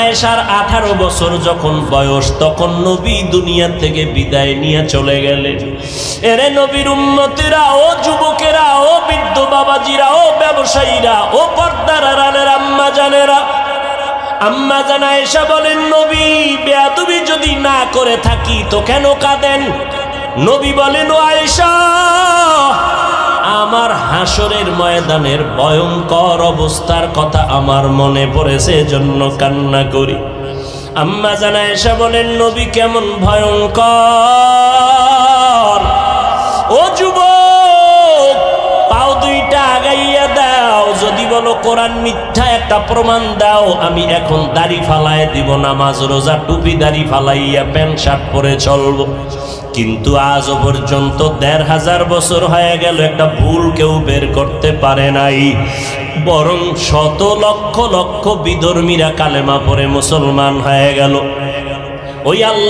আয়েশার 18 বছর যখন বয়স তখন নবী দুনিয়া থেকে বিদায় নিয়ে চলে গেলেন। এরে নবীর উম্মতিরা, ও যুবকেরা, ও বৃদ্ধ বাবাজিরা, ও ব্যবসায়ীরা, ও পর্দার আড়ালের আম্মা জানেরা, আম্মা জান আয়েশা বলেন, নবী বেয়াদবি যদি না করে থাকি তো কেন কাঁদেন? নবী বলেন, ও আয়েশা, আমার হাসরের ময়দানের ভয়ঙ্কর অবস্থার কথা আমার মনে পড়েছে, এজন্য কান্না করি। আম্মা জান আয়েশা বলেন, নবী কেমন ভয়ঙ্কর? ও যুবক, পাও দুইটা আগাইয়া দাও, যদি বলো কোরআন মিথ্যা একটা প্রমাণ দাও, আমি এখন দাড়ি ফালায় দিব, নামাজ রোজা টুপি দাড়ি ফালাইয়া প্যান্ট শার্ট পরে চলবো। কিন্তু আজও পর্যন্ত 1500 বছর হয়ে গেল একটা ভুল কেউ বের করতে পারে নাই, বরং শত লক্ষ লক্ষ বিধর্মীরা কালেমা পড়ে মুসলমান হয়ে গেল। ওই আল্লাহ